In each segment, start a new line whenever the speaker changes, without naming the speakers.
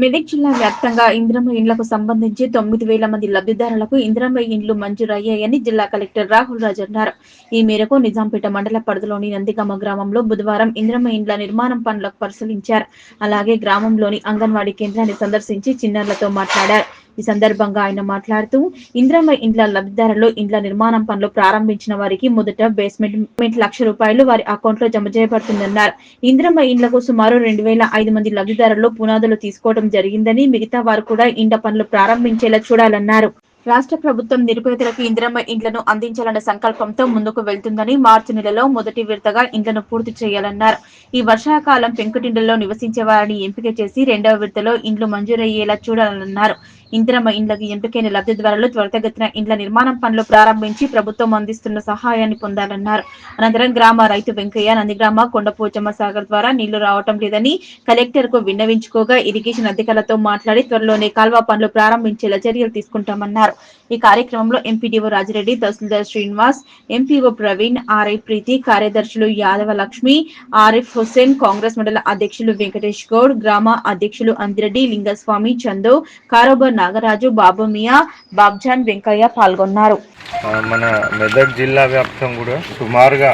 మెదక్ జిల్లా వ్యాప్తంగా ఇందిరమ్మ ఇండ్లకు సంబంధించి 9,000 మంది లబ్ధిదారులకు ఇందిరమ్మ ఇండ్లు మంజూరయ్యాయని జిల్లా కలెక్టర్ రాహుల్ రాజ్ అన్నారు. ఈ మేరకు నిజాంపేట మండల పరిధిలోని నందిగామ గ్రామంలో బుధవారం ఇందిరమ్మ ఇండ్ల నిర్మాణం పనులకు పరిశీలించారు. అలాగే గ్రామంలోని అంగన్వాడీ కేంద్రాన్ని సందర్శించి చిన్నారులతో మాట్లాడారు. ఈ సందర్భంగా ఆయన మాట్లాడుతూ ఇందిరమ్మ ఇండ్ల లబ్ధిదారులు ఇండ్ల నిర్మాణం పనులు ప్రారంభించిన వారికి మొదట బేస్మెంట్ ₹1,00,000 వారి అకౌంట్ లో జమ చేయబడుతుందన్నారు. ఇందిరమ్మ ఇండ్లకు సుమారు 2,500 మంది లబ్ధిదారులు పునాదులు తీసుకోవడం జరిగిందని, మిగతా వారు కూడా ఇండ్ల పనులు ప్రారంభించేలా చూడాలన్నారు. రాష్ట్ర ప్రభుత్వం నిరుపేదలకు ఇందిరమ్మ ఇండ్లను అందించాలన్న సంకల్పంతో ముందుకు వెళ్తుందని, మార్చి నెలలో మొదటి విడతగా ఇండ్లను పూర్తి చేయాలన్నారు. ఈ వర్షాకాలం పెంకుటిండ్లలో నివసించే వారిని ఎంపిక చేసి రెండవ విడతలో ఇండ్లు మంజూరయ్యేలా చూడాలన్నారు. ఇందిరమ్మ ఇండ్లకు ఎంపికైన లబ్ధిదారులు త్వరితగతిన ఇండ్ల నిర్మాణం పనులు ప్రారంభించి ప్రభుత్వం అందిస్తున్న సహాయాన్ని పొందాలన్నారు. అనంతరం గ్రామ రైతు వెంకయ్య నందిగ్రామ కొండపోచమ్మ సాగర్ ద్వారా నీళ్లు రావటం లేదని కలెక్టర్ కు విన్నవించుకోగా ఇరిగేషన్ అధికారులతో మాట్లాడి త్వరలోనే కాల్వ పనులు ప్రారంభించేలా చర్యలు తీసుకుంటామన్నారు. ఈ కార్యక్రమంలో ఎంపీడీఓ రాజిరెడ్డి, తహసీల్దార్ శ్రీనివాస్, ఎంపీఓ ప్రవీణ్, ఆర్ఐ ప్రీతి, కార్యదర్శులు యాదవ లక్ష్మి, ఆరిఫ్ హుస్సేన్, కాంగ్రెస్ మండల అధ్యక్షులు వెంకటేష్ గౌడ్, గ్రామ అధ్యక్షులు అందిరెడ్డి, లింగస్వామి, చందు, కారోబర్ నాగరాజు, బాబుమియా, బాబ్జాన్, వెంకయ్య పాల్గొన్నారు.
మన మెదక్ జిల్లా వ్యాప్తం కూడా సుమారుగా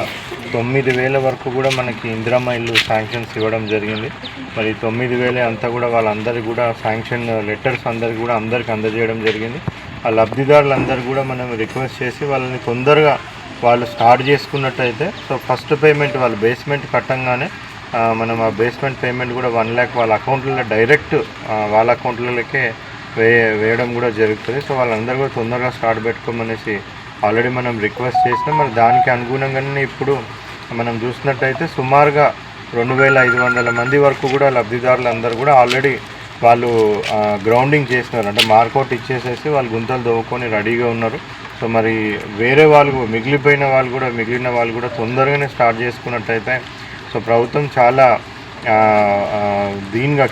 9,000 వరకు కూడా మనకి ఇందిరమ్మ ఇల్లు శాంక్షన్స్ ఇవ్వడం జరిగింది. మరి 9,000 అంతా కూడా వాళ్ళందరికీ కూడా శాంక్షన్ లెటర్స్ అందరికీ కూడా అందరికి అందజేయడం జరిగింది. ఆ లబ్ధిదారులందరూ కూడా మనం రిక్వెస్ట్ చేసి వాళ్ళని తొందరగా వాళ్ళు స్టార్ట్ చేసుకున్నట్టయితే సో ఫస్ట్ పేమెంట్ వాళ్ళు బేస్మెంట్ కట్టంగానే మనం ఆ బేస్మెంట్ పేమెంట్ కూడా 1 lakh వాళ్ళ అకౌంట్లలో డైరెక్ట్ వాళ్ళ అకౌంట్లకే వేయడం కూడా జరుగుతుంది. సో వాళ్ళందరూ కూడా తొందరగా స్టార్ట్ పెట్టుకోమనేసి ఆల్రెడీ మనం రిక్వెస్ట్ చేసినాం. మరి దానికి అనుగుణంగానే ఇప్పుడు మనం చూసినట్టయితే సుమారుగా 2,500 మంది వరకు కూడా లబ్ధిదారులు అందరూ కూడా ఆల్రెడీ వాళ్ళు గ్రౌండింగ్ చేసినారు, అంటే మార్కౌట్ ఇచ్చేసేసి వాళ్ళు గుంతలు దవ్వుకొని రెడీగా ఉన్నారు. సో మరి వేరే వాళ్ళు మిగిలిన వాళ్ళు కూడా తొందరగానే స్టార్ట్ చేసుకున్నట్టయితే సో ప్రభుత్వం చాలా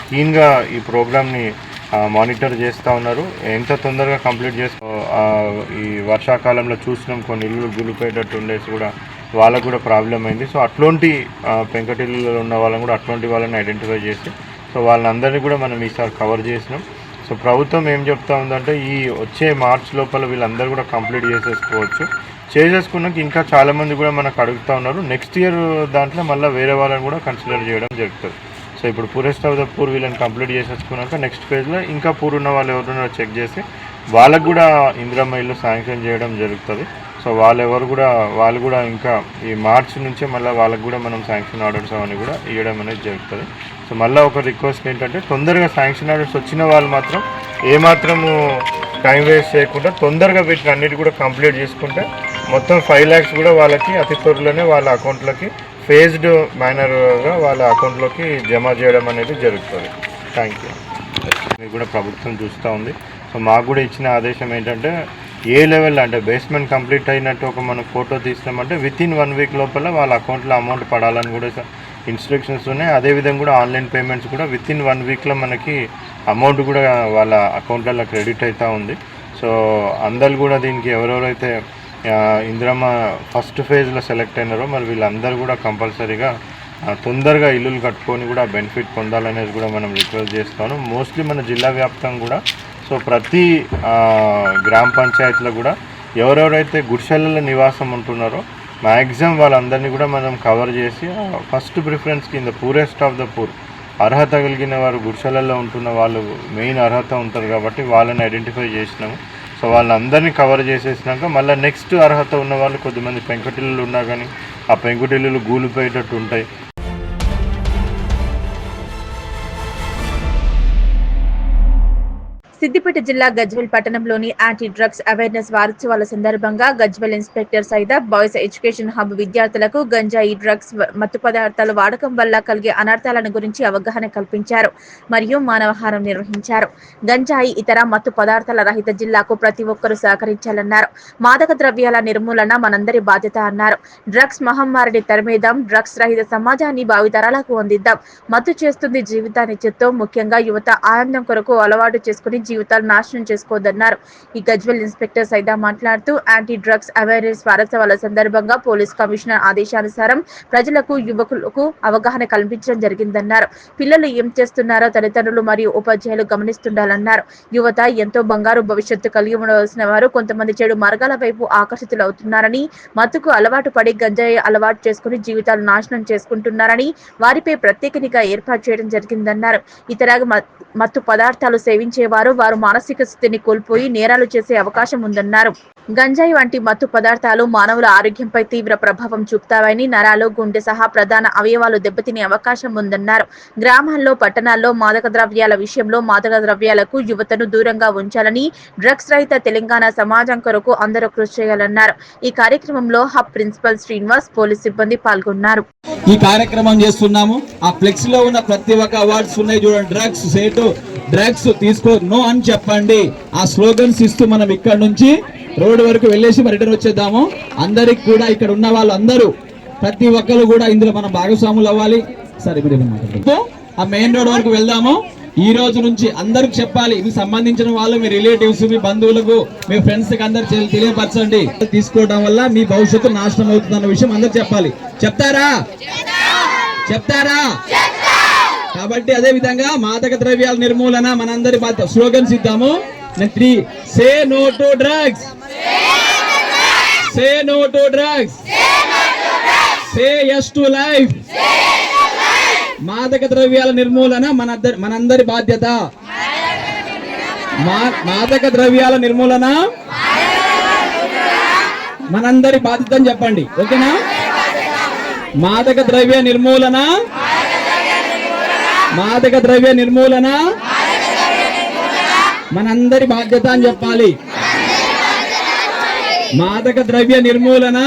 కీన్గా ఈ ప్రోగ్రామ్ని మానిటర్ చేస్తూ ఉన్నారు. ఎంత తొందరగా కంప్లీట్ చేస్తూ ఈ వర్షాకాలంలో చూసినాం కొన్ని ఇల్లు గులిపోయేటట్టు ఉండేసి కూడా వాళ్ళకు కూడా ప్రాబ్లం అయింది. సో అట్లాంటి పెంకటిల్లులో ఉన్న వాళ్ళని కూడా అట్లాంటి వాళ్ళని ఐడెంటిఫై చేసి సో వాళ్ళందరినీ కూడా మనం ఈసారి కవర్ చేసినాం. సో ప్రభుత్వం ఏం చెప్తా ఉందంటే ఈ వచ్చే మార్చ్ లోపల వీళ్ళందరూ కూడా కంప్లీట్ చేసేసుకున్నాక ఇంకా చాలామంది కూడా మనకు అడుగుతూ ఉన్నారు. నెక్స్ట్ ఇయర్ దాంట్లో మళ్ళీ వేరే వాళ్ళని కూడా కన్సిడర్ చేయడం జరుగుతుంది. సో ఇప్పుడు పూరెస్ట్ ఆఫ్ ద పూర్ వీళ్ళని కంప్లీట్ చేసేసుకున్నాక నెక్స్ట్ ఫేజ్లో ఇంకా పూర్ ఉన్న వాళ్ళు ఎవరున్నారో చెక్ చేసి వాళ్ళకు కూడా ఇందిరమ్మ ఇల్లు శాంక్షన్ చేయడం జరుగుతుంది. సో వాళ్ళు కూడా ఇంకా ఈ మార్చి నుంచే మళ్ళీ వాళ్ళకు కూడా మనం శాంక్షన్ ఆర్డర్స్ అవన్నీ కూడా ఇవ్వడం అనేది జరుగుతుంది. సో మళ్ళీ ఒక రిక్వెస్ట్ ఏంటంటే తొందరగా శాంక్షన్ ఆర్డర్స్ వచ్చిన వాళ్ళు మాత్రం ఏమాత్రము టైం వేస్ట్ చేయకుండా తొందరగా వీటిని అన్నిటి కూడా కంప్లీట్ చేసుకుంటే మొత్తం 5 lakhs కూడా వాళ్ళకి అతి త్వరలోనే వాళ్ళ అకౌంట్లోకి ఫేజ్డ్ మేనర్గా వాళ్ళ అకౌంట్లోకి జమ చేయడం అనేది జరుగుతుంది. Thank you. ఇది కూడా ప్రభుత్వం చూస్తూ ఉంది. సో మాకు కూడా ఇచ్చిన ఆదేశం ఏంటంటే ఏ లెవెల్ అంటే బేస్మెంట్ కంప్లీట్ అయినట్టు ఒక మనం ఫోటో తీసినామంటే వితిన్ 1 week లోపల వాళ్ళ అకౌంట్లో అమౌంట్ పడాలని కూడా ఇన్స్ట్రక్షన్స్ ఉన్నాయి. అదేవిధంగా కూడా ఆన్లైన్ పేమెంట్స్ కూడా వితిన్ 1 weekలో మనకి అమౌంట్ కూడా వాళ్ళ అకౌంట్లలో క్రెడిట్ అవుతూ ఉంది. సో అందరు కూడా దీనికి ఎవరెవరైతే ఇందిరమ్మ ఫస్ట్ ఫేజ్లో సెలెక్ట్ అయినారో మరి వీళ్ళందరూ కూడా కంపల్సరీగా తొందరగా ఇల్లులు కట్టుకొని కూడా బెనిఫిట్ పొందాలనేది కూడా మనం రిక్వెస్ట్ చేస్తాను. మోస్ట్లీ మన జిల్లా వ్యాప్తంగా కూడా సో ప్రతి గ్రామ పంచాయతీలో కూడా ఎవరెవరైతే గుడిసెలలో నివాసం ఉంటున్నారో మ్యాక్సిమం వాళ్ళందరినీ కూడా మనం కవర్ చేసి ఫస్ట్ ప్రిఫరెన్స్ కింద పూరెస్ట్ ఆఫ్ ద పూర్ అర్హత కలిగిన వారు గుడిసెలలో ఉంటున్న వాళ్ళు మెయిన్ అర్హత ఉంటారు కాబట్టి వాళ్ళని ఐడెంటిఫై చేసినాము. సో వాళ్ళందరినీ కవర్ చేసేసినాక మళ్ళీ నెక్స్ట్ అర్హత ఉన్న వాళ్ళు కొద్దిమంది పెంకుటిల్లులు ఉన్నా కానీ ఆ పెంకుటిల్లులు గూలిపోయేటట్టు ఉంటాయి.
సిద్దిపేట జిల్లా గజ్వేల్ పట్టణంలోని యాంటీ డ్రగ్స్ అవేర్నెస్ వారోత్సవాల సందర్భంగా Gajwel inspector Saida boys education hub విద్యార్థులకు గంజాయి డ్రగ్స్ మత్తు పదార్థాల వాడకం వల్ల కలిగే అనర్థాలను గురించి అవగాహన కల్పించారు మరియు మానవహారం నిర్వహించారు. గంజాయి ఇతర మత్తు పదార్థాల రహిత జిల్లాకు ప్రతి ఒక్కరూ సహకరించాలన్నారు. మాదక ద్రవ్యాల నిర్మూలన మనందరి బాధ్యత అన్నారు. డ్రగ్స్ మహమ్మారిని తరిమేద్దాం, డ్రగ్స్ రహిత సమాజాన్ని భావితరాలకు అందిద్దాం. మత్తు చేస్తుంది జీవితాన్ని చెత్తో ముఖ్యంగా యువత ఆనందం కొరకు అలవాటు చేసుకుని జీవితాలు నాశనం చేసుకోవద్దన్నారు. ఈ గజ్వెల్ ఇన్స్పెక్టర్ సైదా మాట్లాడుతూ యాంటీ డ్రగ్స్ అవేర్నెస్ వారోత్సవాల సందర్భంగా పోలీస్ కమిషనర్ ఆదేశానుసారం ప్రజలకు యువకులకు అవగాహన కల్పించడం జరిగిందన్నారు. పిల్లలు ఏం చేస్తున్నారో తల్లిదండ్రులు మరియు ఉపాధ్యాయులు గమనిస్తుండాలన్నారు. యువత ఎంతో బంగారు భవిష్యత్తు కలిగి ఉండవలసిన వారు కొంతమంది చెడు మార్గాల వైపు ఆకర్షితులవుతున్నారని, మత్తుకు అలవాటు పడి గంజాయి అలవాటు చేసుకుని జీవితాలు నాశనం చేసుకుంటున్నారని వారిపై ప్రత్యేక నిఘా ఏర్పాటు చేయడం జరిగిందన్నారు. ఇతర మత్తు పదార్థాలు సేవించేవారు వారు మానసిక స్థితిని కోల్పోయి నేరాలు చేసే అవకాశం ఉందన్నారు. గంజాయి వంటి మత్తు పదార్థాలు మానవుల ఆరోగ్యంపై తీవ్ర ప్రభావం చూపుతాయని, నరాలు, గుండె సహా ప్రధాన అవయవాలు దెబ్బతినే అవకాశం ఉందన్నారు. గ్రామాల్లో, పట్టణాల్లో మాదక ద్రవ్యాల విషయంలో మాదక ద్రవ్యాలకు యువతను దూరంగా ఉంచాలని, డ్రగ్స్ రహిత తెలంగాణ సమాజం కొరకు అందరూ కృషి చేయాలన్నారు. ఈ కార్యక్రమంలో హబ్ ప్రిన్సిపల్ శ్రీనివాస్, పోలీస్ సిబ్బంది పాల్గొన్నారు.
ఈ కార్యక్రమం చేస్తున్నాము. ఆ ఫ్లెక్స్ లో ఉన్న ప్రతి ఒక్క అవార్డ్స్ ఉన్నాయి చూడండి. డ్రగ్స్ సేటు, డ్రగ్స్ తీసుకో, నో అని చెప్పండి. ఆ స్లోగన్స్ ఇస్తూ మనం ఇక్కడ నుంచి రోడ్డు వరకు వెళ్ళేసి రిటర్న్ వచ్చేద్దాము. అందరికి కూడా ఇక్కడ ఉన్న వాళ్ళు అందరూ ప్రతి ఒక్కరు కూడా ఇందులో మనం భాగస్వాములు అవ్వాలి. సరే ఆ మెయిన్ రోడ్ వరకు వెళ్దాము. ఈ రోజు నుంచి అందరికి చెప్పాలి. మీకు సంబంధించిన వాళ్ళు, మీ రిలేటివ్స్, మీ బంధువులకు, మీ ఫ్రెండ్స్ కి అందరు తెలియపరచండి. తీసుకోవడం వల్ల మీ భవిష్యత్తు నాశనం అవుతుందన్న విషయం అందరు చెప్పాలి. చెప్తారా? కాబట్టి అదే విధంగా మాదక ద్రవ్యాల నిర్మూలన మనందరి బాధ్యత. స్లోగన్స్ ఇద్దాము. 3 say no to drugs, say no to drugs, say yes to life. మాదక ద్రవ్యాల నిర్మూలన మనందరి బాధ్యత. మాదక ద్రవ్యాల నిర్మూలన మనందరి బాధ్యత అని చెప్పండి. ఓకేనా? మాదక ద్రవ్య నిర్మూలన, మాదక ద్రవ్య నిర్మూలన మనందరి బాధ్యత అని చెప్పాలి. మాదక ద్రవ్య నిర్మూలన,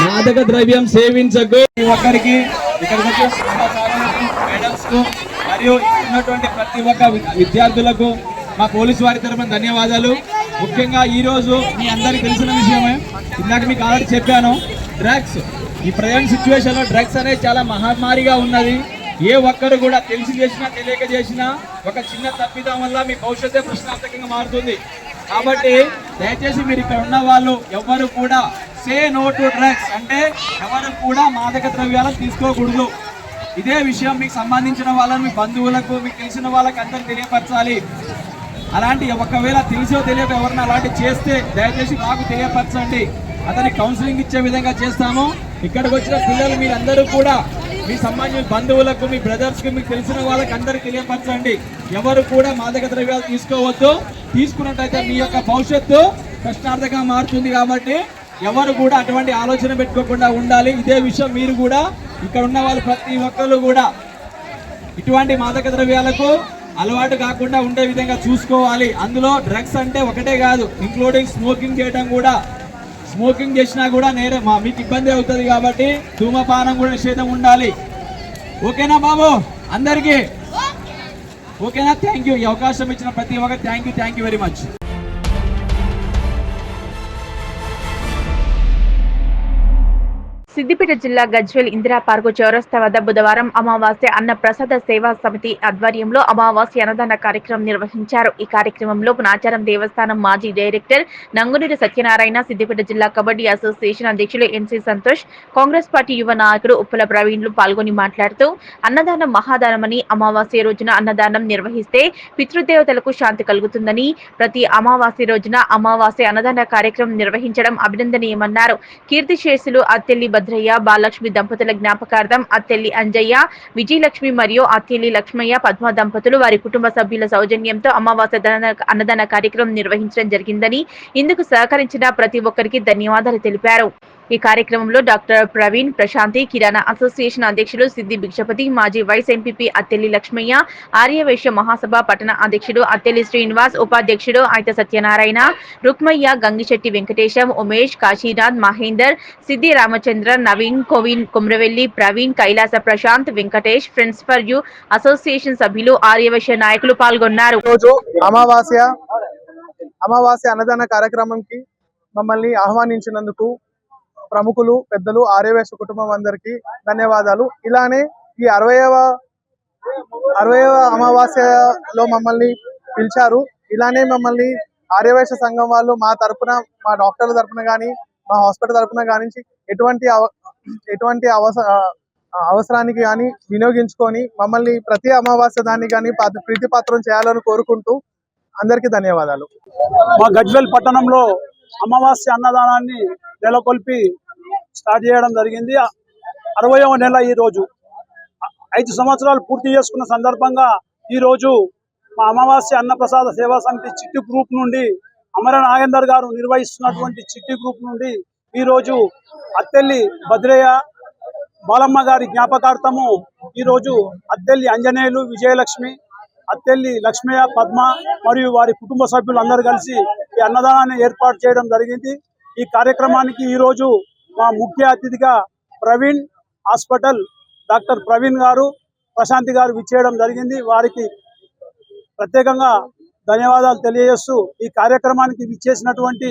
మాదక ద్రవ్యం సేవించకు. ఒక్కరికి ఇక్కడికి వచ్చే మేడమ్స్ కు మరియు ఉన్నటువంటి ప్రతి ఒక్క విద్యార్థులకు మా పోలీసు వారి తరఫున ధన్యవాదాలు. ముఖ్యంగా ఈ రోజు మీ అందరికి తెలిసిన విషయమే, ఇందాక మీకు ఆల్రెడీ చెప్పాను. డ్రగ్స్ ఈ ప్రజెంట్ సిచ్యువేషన్ లో డ్రగ్స్ అనేది చాలా మహమ్మారిగా ఉన్నది. ఏ ఒక్కరు కూడా తెలిసి చేసినా తెలియక చేసినా ఒక చిన్న తప్పిదం వల్ల మీ భవిష్యత్తే ప్రశ్నార్థకంగా మారుతుంది. కాబట్టి దయచేసి మీరు ఇక్కడ ఉన్న వాళ్ళు ఎవరు కూడా సే నో టు డ్రగ్స్ అంటే ఎవరు కూడా మాదక ద్రవ్యాలను తీసుకోకూడదు. ఇదే విషయం మీకు సంబంధించిన వాళ్ళని, మీ బంధువులకు, మీకు తెలిసిన వాళ్ళకి అందరూ తెలియపరచాలి. అలాంటి ఒకవేళ తెలిసో తెలియక ఎవరైనా అలాంటి చేస్తే దయచేసి మాకు తెలియపరచండి. అతనికి కౌన్సిలింగ్ ఇచ్చే విధంగా చేస్తాము. ఇక్కడికి వచ్చిన పిల్లలు మీరందరూ కూడా మీ సంబంధించిన బంధువులకు, మీ బ్రదర్స్కి, మీకు తెలిసిన వాళ్ళకి అందరికీ తెలియపరచండి. ఎవరు కూడా మాదక ద్రవ్యాలు తీసుకోవద్దు. తీసుకున్నట్టయితే మీ యొక్క భవిష్యత్తు ప్రశ్నార్థకంగా మారుతుంది. కాబట్టి ఎవరు కూడా అటువంటి ఆలోచన పెట్టుకోకుండా ఉండాలి. ఇదే విషయం మీరు కూడా ఇక్కడ ఉన్న వాళ్ళు ప్రతి ఒక్కరు కూడా ఇటువంటి మాదక ద్రవ్యాలకు అలవాటు కాకుండా ఉండే విధంగా చూసుకోవాలి. అందులో డ్రగ్స్ అంటే ఒకటే కాదు, ఇంక్లూడింగ్ స్మోకింగ్ చేయడం కూడా. స్మోకింగ్ చేసినా కూడా మీకు ఇబ్బంది అవుతుంది. కాబట్టి ధూమపానం కూడా నిషేధం ఉండాలి. ఓకేనా బాబు అందరికీ? ఓకేనా? Thank you. ఈ అవకాశం ఇచ్చిన ప్రతి ఒక్కరు thank you very much.
Siddipet జిల్లా గజ్వెల్ ఇందిరా పార్కు చౌరస్తా వద్ద బుధవారం అమావాస్య అన్న ప్రసాద సేవా సమితి ఆధ్వర్యంలో అమావాస్య అన్నదాన కార్యక్రమం నిర్వహించారు. ఈ కార్యక్రమంలో నాచారం దేవస్థానం మాజీ డైరెక్టర్ నంగునూరి సత్యనారాయణ, సిద్దిపేట జిల్లా కబడ్డీ అసోసియేషన్ అధ్యక్షులు ఎన్సీ సంతోష్, కాంగ్రెస్ పార్టీ యువ నాయకుడు ఉప్పల ప్రవీణ్లు పాల్గొని మాట్లాడుతూ అన్నదానం మహాదానమని, అమావాస్య రోజున అన్నదానం నిర్వహిస్తే పితృదేవతలకు శాంతి కలుగుతుందని, ప్రతి అమావాస్య రోజున అమావాస్య అన్నదాన కార్యక్రమం నిర్వహించడం అభినందనీయమన్నారు. కీర్తిశేషులు అత్తెల్లి భద్రయ్య, బాలలక్ష్మి దంపతుల జ్ఞాపకార్థం అత్తెల్లి అంజయ్య, విజయలక్ష్మి మరియు అత్తెల్లి లక్ష్మయ్య పద్మ దంపతులు వారి కుటుంబ సభ్యుల సౌజన్యంతో అమావాస్య అన్నదాన కార్యక్రమం నిర్వహించడం జరిగిందని, ఇందుకు సహకరించిన ప్రతి ఒక్కరికి ధన్యవాదాలు తెలిపారు. ఈ కార్యక్రమంలో డాక్టర్ ప్రవీణ్, ప్రశాంతి, కిరాణా అసోసియేషన్ అధ్యక్షులు సిద్ది భిక్షపతి, మాజీ వైస్ ఎంపీపీ అత్తెల్లి లక్ష్మయ్య, ఆర్యవైశ్య మహాసభ పట్టణ అధ్యక్షుడు అత్తెల్లి శ్రీనివాస్, ఉపాధ్యక్షుడు Aitha Satyanarayana, Rukmaiah, Gangishetti Venkatesham, Umesh, Kashinath, Mahender, Siddi Ramachandra, Naveen, Kovin, Kumravelli, Praveen, Kailasa Prashanth, Venkatesh, friends for you association సభ్యులు, ఆర్యవైశ్య నాయకులు పాల్గొన్నారు.
అమావాస్య అన్నదాన కార్యక్రమంకి మమ్మల్ని ఆహ్వానించినందుకు ప్రముఖులు, పెద్దలు, ఆర్యవైశ్య కుటుంబం అందరికీ ధన్యవాదాలు. ఇలానే ఈ 60వ 60వ అమావాస్యలో మమ్మల్ని పిలిచారు. ఇలానే మమ్మల్ని ఆర్యవైశ్య సంఘం వాళ్ళు మా తరపున, మా డాక్టర్ల తరపున కానీ, మా హాస్పిటల్ తరపున కానీ ఎటువంటి అవసరానికి కానీ వినియోగించుకొని మమ్మల్ని ప్రతి అమావాస్య దాన్ని కానీ ప్రీతిపాత్రం చేయాలని కోరుకుంటూ అందరికీ ధన్యవాదాలు.
మా గజ్వేల్ పట్టణంలో అమావాస్య అన్నదానాన్ని నెలకొల్పి స్టార్ట్ చేయడం జరిగింది. 60వ నెల ఈ రోజు 5 సంవత్సరాలు పూర్తి చేసుకున్న సందర్భంగా ఈ రోజు మా అమావాస్య అన్నప్రసాద సేవా సమితి చిట్టి గ్రూప్ నుండి అమర నాగేందర్ గారు నిర్వహిస్తున్నటువంటి చిట్టి గ్రూప్ నుండి ఈ రోజు అత్తెల్లి భద్రయ్య బాలమ్మ గారి జ్ఞాపకార్థము ఈ రోజు అత్తెల్లి అంజనేయులు, విజయలక్ష్మి, అత్తెల్లి లక్ష్మయ్య, పద్మ మరియు వారి కుటుంబ సభ్యులు అందరూ కలిసి ఈ అన్నదానాన్ని ఏర్పాటు చేయడం జరిగింది. ఈ కార్యక్రమానికి ఈ రోజు మా ముఖ్య అతిథిగా ప్రవీణ్ హాస్పిటల్ డాక్టర్ ప్రవీణ్ గారు, ప్రశాంతి గారు విచ్చేయడం జరిగింది. వారికి ప్రత్యేకంగా ధన్యవాదాలు తెలియజేస్తూ ఈ కార్యక్రమానికి విచ్చేసినటువంటి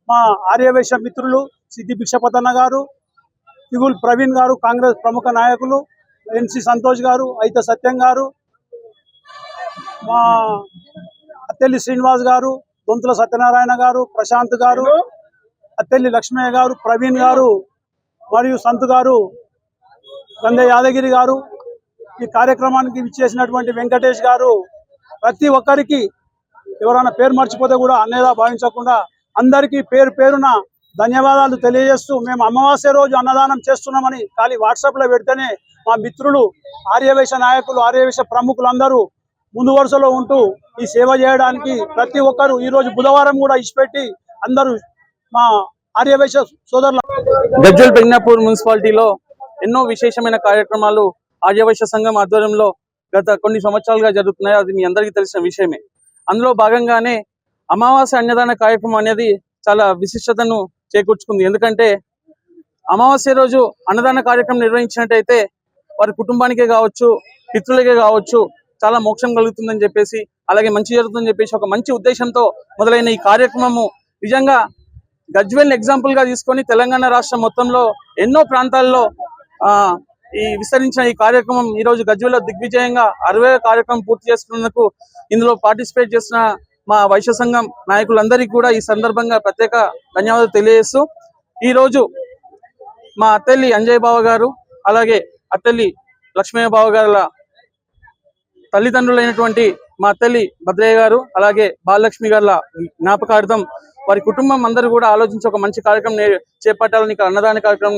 మా ఆర్యవైశ్య మిత్రులు సిద్ధి భిక్షపతన్న గారు, తిగుల్ ప్రవీణ్ గారు, కాంగ్రెస్ ప్రముఖ నాయకులు ఎన్సి సంతోష్ గారు, అయితే సత్యం గారు, మా అత్తెల్లి శ్రీనివాస్ గారు, దొంతుల సత్యనారాయణ గారు, ప్రశాంత్ గారు, అత్తెల్లి లక్ష్మయ్య గారు, ప్రవీణ్ గారు మరియు సంతు గారు, గంధ యాదగిరి గారు, ఈ కార్యక్రమానికి విచ్చేసినటువంటి వెంకటేష్ గారు, ప్రతి ఒక్కరికి ఎవరైనా పేరు మర్చిపోతే కూడా అన్నేదా భావించకుండా అందరికీ పేరు పేరున ధన్యవాదాలు తెలియజేస్తూ, మేము అమావాస్య రోజు అన్నదానం చేస్తున్నామని ఖాళీ వాట్సాప్లో పెడితేనే మా మిత్రులు, ఆర్యవైశ్య నాయకులు, ఆర్యవైశ్య ప్రముఖులందరూ ముందు వరుసలో ఉంటూ ఈ సేవ చేయడానికి ప్రతి ఒక్కరు ఈరోజు బుధవారం కూడా ఇచ్చిపెట్టి అందరూ మా ఆర్యవైశ్య సోదరులు.
గజ్వేల్ పెగ్నాపూర్ మున్సిపాలిటీలో ఎన్నో విశేషమైన కార్యక్రమాలు ఆర్యవైశ్య సంఘం ఆధ్వర్యంలో గత కొన్ని సంవత్సరాలుగా జరుగుతున్నాయి. అది మీ అందరికీ తెలిసిన విషయమే. అందులో భాగంగానే అమావాస్య అన్నదాన కార్యక్రమం అనేది చాలా విశిష్టతను చేకూర్చుకుంది. ఎందుకంటే అమావాస్య రోజు అన్నదాన కార్యక్రమం నిర్వహించినట్టయితే వారి కుటుంబానికే కావచ్చు, పితృలకే కావచ్చు చాలా మోక్షం కలుగుతుందని చెప్పేసి, అలాగే మంచి జరుగుతుందని చెప్పేసి ఒక మంచి ఉద్దేశంతో మొదలైన ఈ కార్యక్రమము నిజంగా గజ్వేల్ ఎగ్జాంపుల్ గా తీసుకొని తెలంగాణ రాష్ట్రం మొత్తంలో ఎన్నో ప్రాంతాల్లో ఈ విస్తరించిన ఈ కార్యక్రమం ఈ రోజు గజ్వేల్లో దిగ్విజయంగా 60వ కార్యక్రమం పూర్తి చేసుకున్నందుకు ఇందులో పార్టిసిపేట్ చేసిన మా వైశ్య సంఘం నాయకులందరికీ కూడా ఈ సందర్భంగా ప్రత్యేక ధన్యవాదాలు తెలియజేస్తూ, ఈ రోజు మా అత్తెల్లి అంజయ్ బావ గారు, అలాగే అత్తెల్లి లక్ష్మయ్య బావ గారుల తల్లిదండ్రులైనటువంటి మా అత్తెల్లి భద్రయ్య గారు, అలాగే బాలలక్ష్మి గారుల జ్ఞాపకార్థం వారి కుటుంబం అందరూ కూడా ఆలోచించి ఒక మంచి కార్యక్రమం చేపట్టాలని అన్నదాన కార్యక్రమం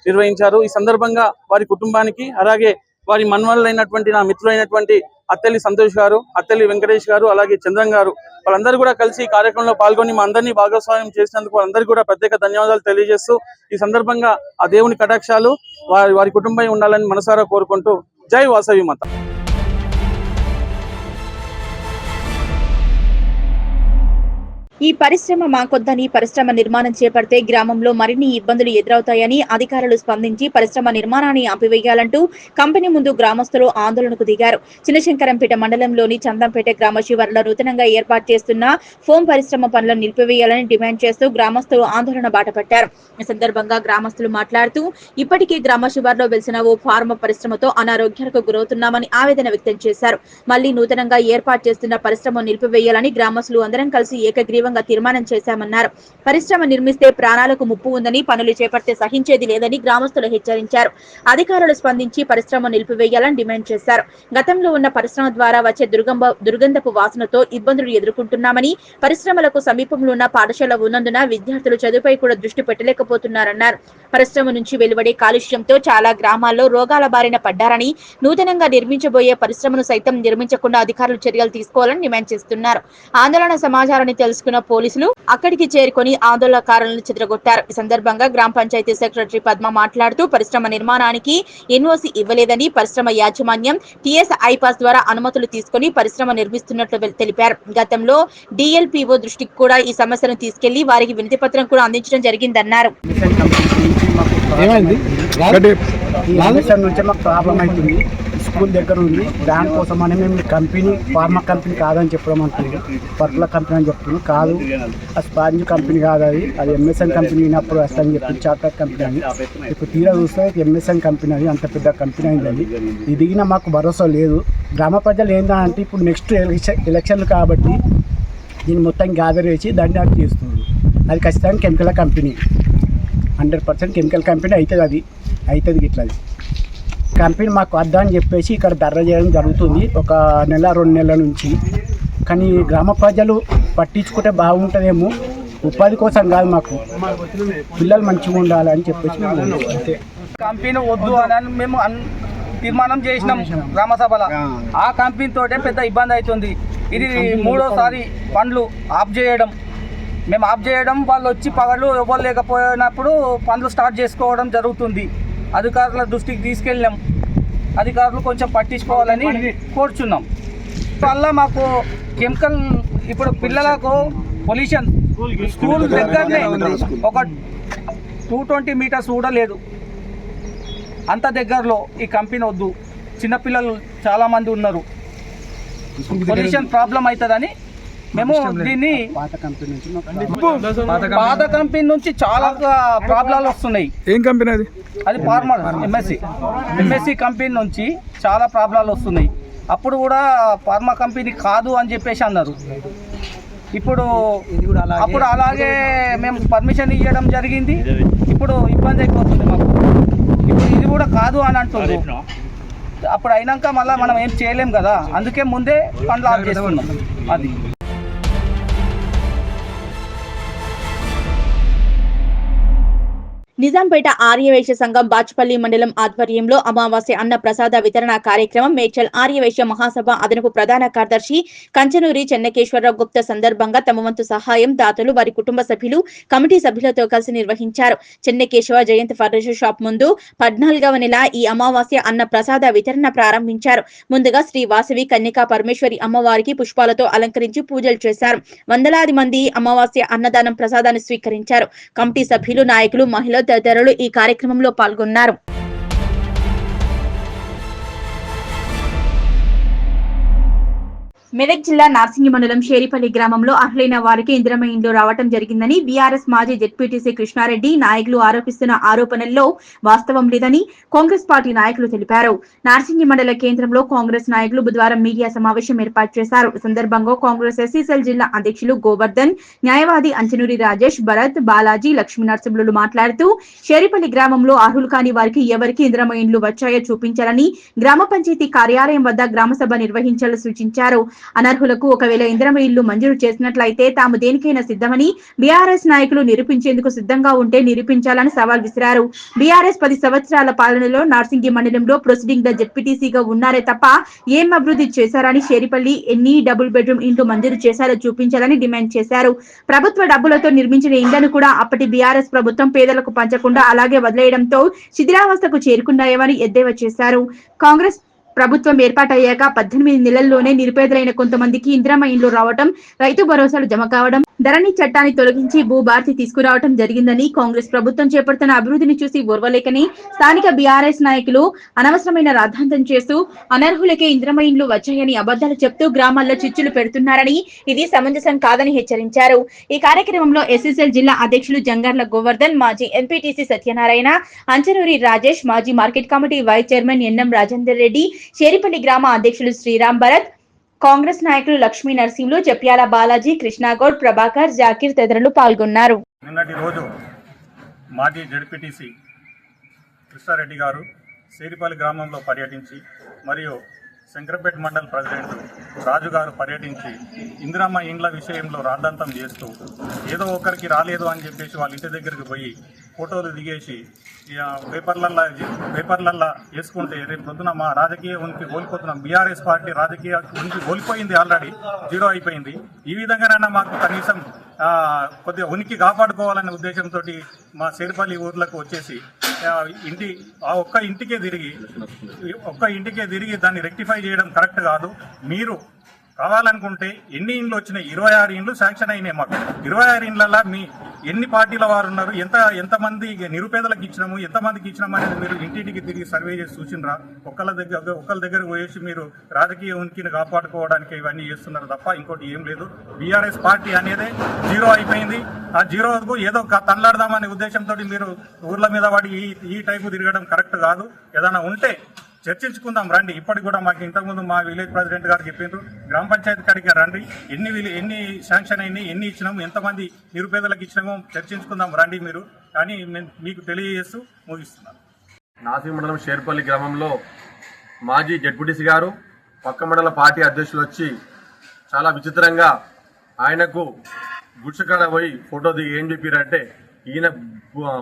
నిర్వహించారు. ఈ సందర్భంగా వారి కుటుంబానికి, అలాగే వారి మన్వలైనటువంటి నా మిత్రులైనటువంటి అత్తెల్లి సంతోష్ గారు, అత్తెల్లి వెంకటేష్ గారు, అలాగే చంద్రం గారు, వాళ్ళందరూ కూడా కలిసి ఈ కార్యక్రమంలో పాల్గొని మా అందరినీ భాగస్వామ్యం చేసినందుకు వాళ్ళందరికీ కూడా ప్రత్యేక ధన్యవాదాలు తెలియజేస్తూ, ఈ సందర్భంగా ఆ దేవుని కటాక్షాలు వారి కుటుంబం ఉండాలని మనసారా కోరుకుంటూ జై వాసవి మాత.
ఈ పరిశ్రమ మాకొద్దని పరిశ్రమ నిర్మాణం చేపడితే గ్రామంలో మరిన్ని ఇబ్బందులు ఎదురవుతాయని అధికారులు స్పందించి పరిశ్రమ నిర్మాణాన్ని ఆపివేయాలంటూ కంపెనీ ముందు గ్రామస్తులు ఆందోళనకు దిగారు. చిన్నశంకరంపేట మండలంలోని చందంపేట గ్రామ శివారులో నూతనంగా ఏర్పాటు చేస్తున్న ఫోమ్ పరిశ్రమ పనులను నిలిపివేయాలని డిమాండ్ చేస్తూ గ్రామస్తులు ఆందోళన బాటపట్టారు. ఈ సందర్భంగా గ్రామస్తులు మాట్లాడుతూ, ఇప్పటికే గ్రామ శివారులో వెలిసిన ఓ ఫార్మా పరిశ్రమతో అనారోగ్యాలకు గురవుతున్నామని ఆవేదన వ్యక్తం చేశారు. మళ్లీ నూతనంగా ఏర్పాటు చేస్తున్న పరిశ్రమ నిలిపివేయాలని గ్రామస్తులు అందరం కలిసి ఏకగ్రీవ తీర్మానం చేశామన్నారు. పరిశ్రమ నిర్మిస్తే ప్రాణాలకు ముప్పు ఉందని, పనులు చేపడితే సహించేది లేదని గ్రామస్తులు హెచ్చరించారు. అధికారులు స్పందించి పరిశ్రమ నిలిపివేయాలని డిమాండ్ చేశారు. గతంలో ఉన్న పరిశ్రమ ద్వారా వచ్చే దుర్గంధపు వాసనతో ఇబ్బందులు ఎదుర్కొంటున్నామని, పరిశ్రమలకు సమీపంలో ఉన్న పాఠశాల ఉన్నందున విద్యార్థులు చదువుపై కూడా దృష్టి పెట్టలేకపోతున్నారన్నారు. పరిశ్రమ నుంచి వెలువడే కాలుష్యంతో చాలా గ్రామాల్లో రోగాల బారిన పడ్డారని, నూతనంగా నిర్మించబోయే పరిశ్రమను సైతం నిర్మించకుండా అధికారులు చర్యలు తీసుకోవాలని డిమాండ్ చేస్తున్నారు. ఆందోళన సమాచారాన్ని తెలుసుకున్న పోలీసులు అక్కడికి చేరుకొని ఆందోళనకారులను చెదరగొట్టారు. ఈ సందర్భంగా గ్రామ పంచాయతీ సెక్రటరీ పద్మ మాట్లాడుతూ, పరిశ్రమ నిర్మాణానికి ఎన్ఓసి ఇవ్వలేదని, పరిశ్రమ యాజమాన్యం టీఎస్ ఐపాస్ ద్వారా అనుమతులు తీసుకుని పరిశ్రమ నిర్మిస్తున్నట్లు తెలిపారు. గతంలో డిఎల్పిఓ దృష్టికి కూడా ఈ సమస్యను తీసుకెళ్లి వారికి వినతి పత్రం కూడా అందించడం జరిగిందన్నారు.
స్కూల్ దగ్గర ఉంది. దానికోసం అని మేము కంపెనీ ఫార్మా కంపెనీ కాదని చెప్పడం అంటుంది, పర్పుల కంపెనీ అని చెప్తున్నాం. కాదు, ఆ స్పాంజ్ కంపెనీ కాదు, అది ఎంఎస్ఎన్ కంపెనీ అయినప్పుడు వస్తుందని చెప్పి చాక్లెట్ కంపెనీ అని. ఇప్పుడు తీరా చూస్తే ఎంఎస్ఎన్ కంపెనీ అది అంత పెద్ద కంపెనీ అయింది. అది ఇదిగిన మాకు భరోసా లేదు. గ్రామ ప్రజలు ఏంటంటే ఇప్పుడు నెక్స్ట్ ఎలక్షన్లు కాబట్టి దీన్ని మొత్తం గ్యాదర్ చేసి దాన్ని యాక్ట్ చేస్తున్నారు. అది ఖచ్చితంగా కెమికల్ కంపెనీ, 100% కెమికల్ కంపెనీ అవుతుంది. అది అవుతుంది ఇట్లా కంపెనీ మాకు వద్దా అని చెప్పేసి ఇక్కడ ధర్నా చేయడం జరుగుతుంది ఒక నెల 2 నెలల నుంచి. కానీ గ్రామ ప్రజలు పట్టించుకుంటే బాగుంటుందేమో, ఉపాధి కోసం కాదు, మాకు పిల్లలు మంచిగా ఉండాలని చెప్పేసి అంతే.
కంపెనీ వద్దు అని మేము తీర్మానం చేసినాం గ్రామ సభలో. ఆ కంపెనీ తోటే పెద్ద ఇబ్బంది అవుతుంది. ఇది 3వ పనులు ఆఫ్ చేయడం, మేము ఆఫ్ చేయడం, వాళ్ళు వచ్చి పగలు ఎవరు లేకపోయినప్పుడు పనులు స్టార్ట్ చేసుకోవడం జరుగుతుంది. అధికారుల దృష్టికి తీసుకెళ్ళాం, అధికారులు కొంచెం పట్టించుకోవాలని కోరుచున్నాం. వల్ల మాకు కెమికల్ ఇప్పుడు పిల్లలకు పొల్యూషన్ స్కూల్ దగ్గరనే ఒక 220 మీటర్స్ కూడా లేదు, అంత దగ్గరలో ఈ కంపెనీ వద్దు. చిన్నపిల్లలు చాలామంది ఉన్నారు, పొల్యూషన్ ప్రాబ్లం అవుతుందని మేము దీన్ని పాత కంపెనీ నుంచి చాలా ప్రాబ్లాలు వస్తున్నాయి.
ఏం కంపెనీ అది?
అది ఫార్మర్ ఎంఎస్సి కంపెనీ నుంచి చాలా ప్రాబ్లాలు వస్తున్నాయి. అప్పుడు కూడా ఫార్మా కంపెనీ కాదు అని చెప్పేసి అన్నారు. అప్పుడు అలాగే మేము పర్మిషన్ ఇవ్వడం జరిగింది. ఇప్పుడు ఇబ్బంది అయిపోతుంది మాకు. ఇప్పుడు ఇది కూడా కాదు అని అంటుంది. అప్పుడు అయినాక మళ్ళీ మనం ఏం చేయలేం కదా, అందుకే ముందే పనులు ఆఫ్ చేస్తున్నాం. అది
నిజాంపేట ఆర్యవైశ్య సంఘం బాచుపల్లి మండలం ఆధ్వర్యంలో అమావాస్య అన్న ప్రసాద వితరణ కార్యక్రమం మేడ్చల్ ఆర్యవైశ్య మహాసభ అదనపు ప్రధాన కార్యదర్శి కంచనూరి చెన్నకేశ్వరరావు గుప్తా సందర్భంగా తమ వంతు సహాయం దాతలు, వారి కుటుంబ సభ్యులు, కమిటీ సభ్యులతో కలిసి నిర్వహించారు. చెన్నకేశవ జయంతి ఫర్నిచర్ షాప్ ముందు 14వ నెల ఈ అమావాస్య అన్న ప్రసాద వితరణ ప్రారంభించారు. ముందుగా శ్రీ వాసవి కన్యకా పరమేశ్వరి అమ్మవారికి పుష్పాలతో అలంకరించి పూజలు చేశారు. వందలాది మంది అమావాస్య అన్నదానం ప్రసాదాన్ని స్వీకరించారు. కమిటీ సభ్యులు, నాయకులు, మహిళలు తదితరులు ఈ కార్యక్రమంలో పాల్గొన్నారు. మెదక్ జిల్లా నార్సింగి మండలం షేరిపల్లి గ్రామంలో అర్హులైన వారికి ఇందిరమ్మ ఇండ్లు రావటం జరిగిందని బీఆర్ఎస్ మాజీ జెడ్పీటీసీ కృష్ణారెడ్డి నాయకులు ఆరోపిస్తున్న ఆరోపణల్లో వాస్తవం లేదని కాంగ్రెస్ పార్టీ నాయకులు తెలిపారు. నార్సింగి మండల కేంద్రంలో కాంగ్రెస్ నాయకులు బుధవారం మీడియా సమావేశం ఏర్పాటు చేశారు. ఈ సందర్భంగా కాంగ్రెస్ ఎస్సీసెల్ జిల్లా అధ్యక్షులు గోవర్ధన్, న్యాయవాది అంచనూరి రాజేష్, భరత్, బాలాజీ, లక్ష్మీ నరసింహులు మాట్లాడుతూ షేరిపల్లి గ్రామంలో అర్హులు కాని వారికి ఎవరికి ఇందిరమ్మ ఇండ్లు వచ్చాయో చూపించాలని గ్రామ పంచాయతీ కార్యాలయం వద్ద గ్రామసభ నిర్వహించాలని సూచించారు. అనర్హులకు ఒకవేళ ఇందిరమ్మ ఇల్లు మంజూరు చేసినట్లయితే తాము దేనికైనా సిద్ధమని, బీఆర్ఎస్ నాయకులు నిరూపించేందుకు సిద్ధంగా ఉంటే నిరూపించాలని సవాల్ విసిరారు. బీఆర్ఎస్ 10 సంవత్సరాల పాలనలో నార్సింగి మండలంలో ప్రొసీడింగ్ ద జెడ్పీటీసీగా ఉన్నారే తప్ప ఏం అభివృద్ధి చేశారని, షేరిపల్లి ఎన్ని డబుల్ బెడ్రూమ్ ఇండ్లు మంజూరు చేశారో చూపించాలని డిమాండ్ చేశారు. ప్రభుత్వ డబ్బులతో నిర్మించిన ఇండ్లను కూడా అప్పటి బీఆర్ఎస్ ప్రభుత్వం పేదలకు పంచకుండా అలాగే వదిలేయడంతో శిథిలావస్థకు చేరుకున్నాయని ఎద్దేవా చేశారు. కాంగ్రెస్ ప్రభుత్వం ఏర్పాటయ్యాక 18 నెలల్లోనే నిరుపేదలైన కొంతమందికి ఇందిరమ్మ ఇండ్లు రావడం, రైతు భరోసాలు జమ కావడం, ధరణి చట్టాన్ని తొలగించి భూభారతి తీసుకురావడం జరిగిందని, కాంగ్రెస్ ప్రభుత్వం చేపడుతున్న అభివృద్ధిని చూసి ఓర్వలేకని స్థానిక బీఆర్ఎస్ నాయకులు అనవసరమైన రాద్ధాంతం చేస్తూ అనర్హులకే ఇందిరమ్మ ఇండ్లు వచ్చాయని అబద్ధాలు చెప్తూ గ్రామాల్లో చిచ్చులు పెడుతున్నారని, ఇది సమంజసం కాదని హెచ్చరించారు. ఈ కార్యక్రమంలో ఎస్ఎస్ఎల్ జిల్లా అధ్యక్షులు జంగార్ల గోవర్ధన్, మాజీ ఎంపీటీసీ సత్యనారాయణ, అంచనూరి రాజేష్, మాజీ market committee vice chairman NM Rajender Reddy, Sheripalli గ్రామ అధ్యక్షులు శ్రీరామ్ భరత్, కాంగ్రెస్ నాయకులు లక్ష్మీ నరసింహులు, చెప్యాల బాలాజీ, కృష్ణాగౌడ్, ప్రభాకర్, జాకీర్ తదితరులు పాల్గొన్నారు.
నిన్నటి రోజు మాజీ జెడ్పీటీసీ కృష్ణారెడ్డి గారు షేరిపల్లి గ్రామంలో పర్యటించి, మరియు శంకరపేట మండల్ ప్రెసిడెంట్ రాజు గారు పర్యటించి ఇందిరమ్మ ఇండ్ల విషయంలో రాద్ధాంతం చేస్తూ ఏదో ఒకరికి రాలేదు అని చెప్పేసి వాళ్ళ ఇంటి దగ్గరికి పోయి ఫోటోలు దిగేసి పేపర్లల్లో వేసుకుంటే రేపు పొద్దున మా రాజకీయ ఉనికి కోల్పోతున్నాం. బీఆర్ఎస్ పార్టీ రాజకీయ ఉనికి కోల్పోయింది, ఆల్రెడీ జీరో అయిపోయింది. ఈ విధంగానైనా మాకు కనీసం కొద్దిగా ఉనికి కాపాడుకోవాలనే ఉద్దేశంతో మా షేరిపల్లి ఊర్లకు వచ్చేసి ఒక్క ఇంటికే తిరిగి దాన్ని రెక్టిఫై చేయడం కరెక్ట్ కాదు. మీరు కావాలనుకుంటే ఎన్ని ఇండ్లు వచ్చినాయి? 26 ఇండ్లు శాంక్షన్ అయినాయి మాకు. 26 ఇండ్లలో మీ ఎన్ని పార్టీల వారు ఉన్నారు, ఎంతమంది నిరుపేదలకు ఇచ్చినాము, ఎంతమందికి ఇచ్చినాము అనేది మీరు ఇంటింటికి తిరిగి సర్వే చేసి చూసినరా? ఒకళ్ళ దగ్గర పోయేసి మీరు రాజకీయ ఉనికిని కాపాడుకోవడానికి ఇవన్నీ చేస్తున్నారు తప్ప ఇంకోటి ఏం లేదు. బీఆర్ఎస్ పార్టీ అనేది జీరో అయిపోయింది. ఆ జీరోకు ఏదో తనలాడదామనే ఉద్దేశంతో మీరు ఊర్ల మీద పడి ఈ టైపు తిరగడం కరెక్ట్ కాదు. ఏదైనా ఉంటే చర్చించుకుందాం రండి. ఇప్పటికి కూడా మాకు ఇంతకుముందు మా విలేజ్ ప్రెసిడెంట్ గారు చెప్పిండ్రు, గ్రామ పంచాయతీ కాడికి రండి, ఎన్ని శాంక్షన్ అయినాయి, ఎన్ని ఇచ్చినాము, ఎంతమంది నిరుపేదలకు ఇచ్చినామో చర్చించుకుందాం రండి మీరు. కానీ మీకు తెలియజేస్తూ ముగిస్తున్నాను.
నాసిక్ మండలం షేర్పల్లి గ్రామంలో మాజీ జడ్పీటీసీ గారు పక్క మండల పార్టీ అధ్యక్షులు వచ్చి చాలా విచిత్రంగా ఆయనకు గుడిసెకాడ పోయి ఫోటో దిగి ఏం చెప్పారంటే ఈయన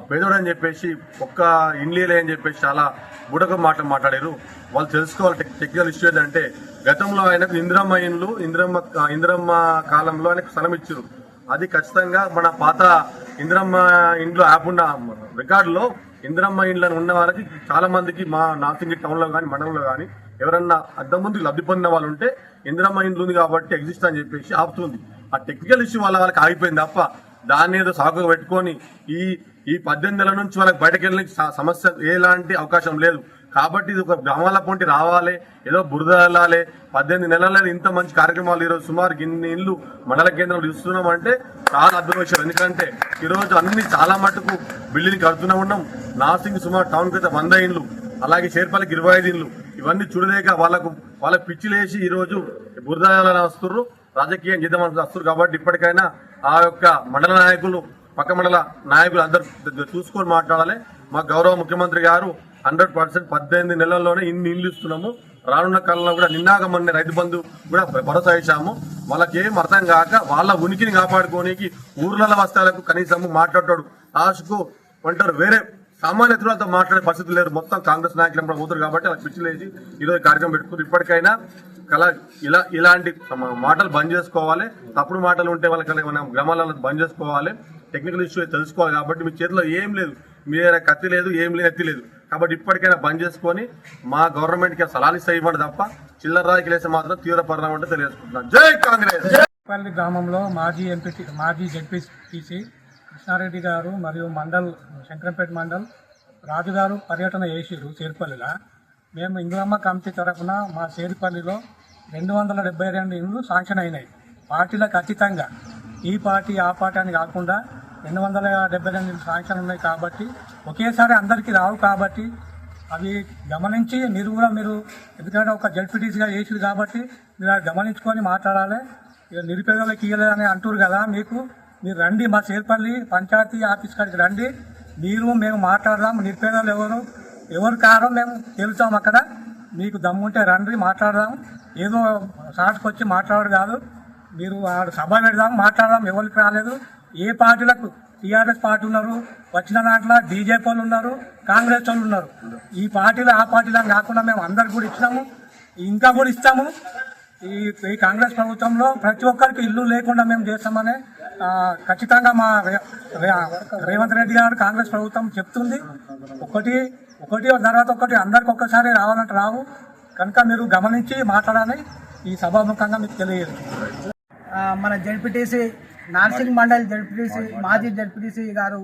పేదోడని చెప్పేసి ఒక్క ఇండ్లీలే అని చెప్పేసి చాలా బుడక మాట్లాడారు. వాళ్ళు తెలుసుకోవాలి టెక్నికల్ ఇష్యూ ఏంటంటే గతంలో ఆయనకు ఇందిరమ్మ ఇండ్లు ఇందిరమ్మ కాలంలో ఆయనకు స్థలం ఇచ్చారు. అది ఖచ్చితంగా మన పాత ఇందిరమ్మ ఇండ్లు యాప్ ఉన్న రికార్డులో ఇందిరమ్మ ఇండ్లను ఉన్న వాళ్ళకి చాలా మందికి మా నాసింగి టౌన్లో కానీ మండలంలో కానీ ఎవరన్నా అద్దం ముందు లబ్ధి పొందిన వాళ్ళు ఉంటే ఇందిరమ్మ ఇండ్లు ఉంది కాబట్టి ఎగ్జిస్ట్ అని చెప్పేసి ఆపుతుంది. ఆ టెక్నికల్ ఇష్యూ వాళ్ళకి ఆగిపోయింది తప్ప దాన్ని ఏదో సాగుగా పెట్టుకొని ఈ 18 నెలల నుంచి వాళ్ళకి బయటకు వెళ్ళి సమస్య ఎలాంటి అవకాశం లేదు. కాబట్టి ఇది ఒక గ్రామాల పొంటి రావాలి, ఏదో బురద వెళ్ళాలి. 18 నెలల ఇంత మంచి కార్యక్రమాలు ఈరోజు సుమారు ఇన్ని ఇళ్ళు మండల కేంద్రాలు ఇస్తున్నామంటే చాలా అద్భుత విషయం. ఎందుకంటే ఈరోజు అన్ని చాలా మటుకు బిల్డింగ్ కడుతూనే ఉన్నాం. నాసింగ్ సుమారు టౌన్కి అయితే 100 ఇండ్లు, అలాగే షేర్పల్లికి 25 ఇండ్లు. ఇవన్నీ చూడలేక వాళ్ళకి పిచ్చిలేసి ఈరోజు బురద వస్తున్నారు, రాజకీయం చేద్దామని వస్తున్నారు. కాబట్టి ఇప్పటికైనా ఆ యొక్క మండల నాయకులు పక్క మండల నాయకులు అందరూ చూసుకొని మాట్లాడాలి. మా గౌరవ ముఖ్యమంత్రి గారు 100% 18 నెలల్లోనే ఇన్ని ఇల్లు ఇస్తున్నాము. రానున్న కాలంలో కూడా నిన్నాక మొన్న రైతు బంధు కూడా భరోసా ఇచ్చాము. వాళ్ళకి ఏం అర్థం కాక వాళ్ళ ఉనికిని కాపాడుకోనికి ఊర్ల వస్తాలకు కనీసం మాట్లాడతాడు లాస్ట్కు అంటారు. వేరే సామాన్యతలతో మాట్లాడే పరిస్థితి లేరు. మొత్తం కాంగ్రెస్ నాయకులు కూడా పోతారు కాబట్టి అలా పిచ్చిలేసి ఈరోజు కార్యక్రమం పెట్టుకున్నారు. ఇప్పటికైనా ఇలాంటి మాటలు బంద్ చేసుకోవాలి. తప్పుడు మాటలు ఉంటే వాళ్ళకి మన గ్రామాలలో బంద్ చేసుకోవాలి. టెక్నికల్ ఇష్యూ తెలుసుకోవాలి. కాబట్టి మీ చేతిలో ఏం లేదు, మీ కత్తి లేదు, ఏం లేదు, ఎత్తి లేదు. కాబట్టి ఇప్పటికైనా బంద్ చేసుకొని మా గవర్నమెంట్కి సలహాలు ఇవ్వండి తప్ప చిల్లర రాజకీయాలు మాత్రం తీవ్ర పరిణామం అంటే తెలియజేసుకుంటున్నాను. జై కాంగ్రెస్.
పల్లి గ్రామంలో మాజీ జెడ్పీటీసీ కృష్ణారెడ్డి గారు మరియు శంకరంపేట మండల్ రాజు గారు పర్యటన చేసిరు చేరుపల్లిలో. మేము ఇందిరమ్మ కమిటీ తరఫున మా చేరుపల్లిలో 272 ఇండ్లు శాంక్షన్ అయినాయి. పార్టీలకు అతీతంగా ఈ పార్టీ ఆ పార్టీ అని కాకుండా 272 శాంక్షన్ ఉన్నాయి. కాబట్టి ఒకేసారి అందరికీ రావు. కాబట్టి అవి గమనించి మీరు కూడా ఎందుకంటే ఒక జడ్పీటీసీగా చేసిరు కాబట్టి మీరు అది గమనించుకొని మాట్లాడాలి. నిరుపేదలకు ఇవ్వలేదని అంటారు కదా, మీరు రండి మా చేరుపల్లి పంచాయతీ ఆఫీస్ కాడికి రండి. మేము మాట్లాడదాం. నిరుపేదలు ఎవరు కారో మేము తెలుస్తాం. అక్కడ మీకు దమ్ముంటే రండి, మాట్లాడదాం. ఏదో షాట్కి వచ్చి మాట్లాడరు కాదు, మీరు సభ పెడదాం, మాట్లాడదాం. ఎవరికి రాలేదు, ఏ పార్టీలకు టీఆర్ఎస్ పార్టీ ఉన్నారు, వచ్చిన దాంట్లో బీజేపీ వాళ్ళు ఉన్నారు, కాంగ్రెస్ వాళ్ళు ఉన్నారు. ఈ పార్టీలు ఆ పార్టీలు కాకుండా మేము అందరికి కూడా ఇచ్చినాము, ఇంకా కూడా ఇస్తాము. ఈ కాంగ్రెస్ ప్రభుత్వంలో ప్రతి ఒక్కరికి ఇల్లు లేకుండా మేము చేస్తామని ఖచ్చితంగా మా రేవంత్ రెడ్డి గారు కాంగ్రెస్ ప్రభుత్వం చెప్తుంది. ఒకటి తర్వాత ఒకటి అందరికి ఒక్కసారి రావాలంటే రావు. కనుక మీరు గమనించి మాట్లాడాలని ఈ సభాముఖంగా మీకు తెలియజేస్తుంది.
మన జడ్పీటీసీ నార్సింగ్ మండల్ జడ్పీటీసీ మాజీ జడ్పీటీసీ గారు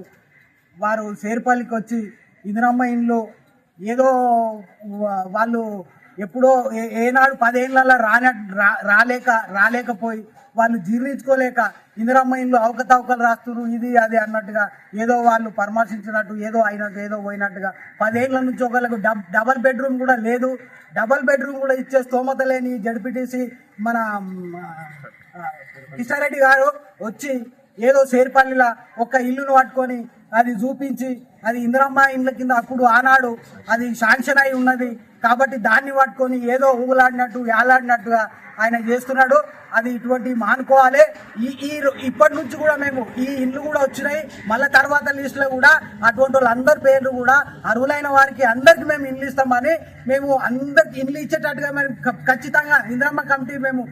వారు చేరుపల్లికి వచ్చి ఇందిరమ్మ ఇండ్లు ఏదో వాళ్ళు ఎప్పుడో ఏనాడు 10 ఏళ్ళ రాలేకపోయి వాళ్ళు జీర్ణించుకోలేక ఇందిరమ్మ ఇండ్లు అవకతవకలు రాస్తున్నారు, ఇది అది అన్నట్టుగా ఏదో వాళ్ళు పరామర్శించినట్టు ఏదో అయినట్టు ఏదో పోయినట్టుగా 10 ఏళ్ళ నుంచి ఒకళ్ళకు డబల్ బెడ్రూమ్ కూడా లేదు. డబల్ బెడ్రూమ్ కూడా ఇచ్చే స్తోమత లేని జడ్పీటీసీ మన కిషారెడ్డి గారు వచ్చి ఏదో చేరుపల్లిలో ఒక ఇల్లును పట్టుకొని అది చూపించి అది ఇందిరమ్మ ఇండ్ల కింద అప్పుడు ఆనాడు అది శాంక్షన్ అయి ఉన్నది కాబట్టి దాన్ని పట్టుకొని ఏదో ఊగులాడినట్టు యాలాడినట్టుగా ఆయన చేస్తున్నాడు. అది ఇటువంటి మానుకోవాలి. ఇప్పటి నుంచి కూడా మేము ఈ ఇల్లు కూడా వచ్చినాయి. మళ్ళీ తర్వాత లిస్టులో కూడా అటువంటి వాళ్ళందరి పేర్లు కూడా అర్హులైన వారికి అందరికి మేము ఇల్లు ఇస్తామని మేము అందరికి ఇల్లు ఇచ్చేటట్టుగా మేము ఖచ్చితంగా ఇందిరమ్మ కమిటీ మేము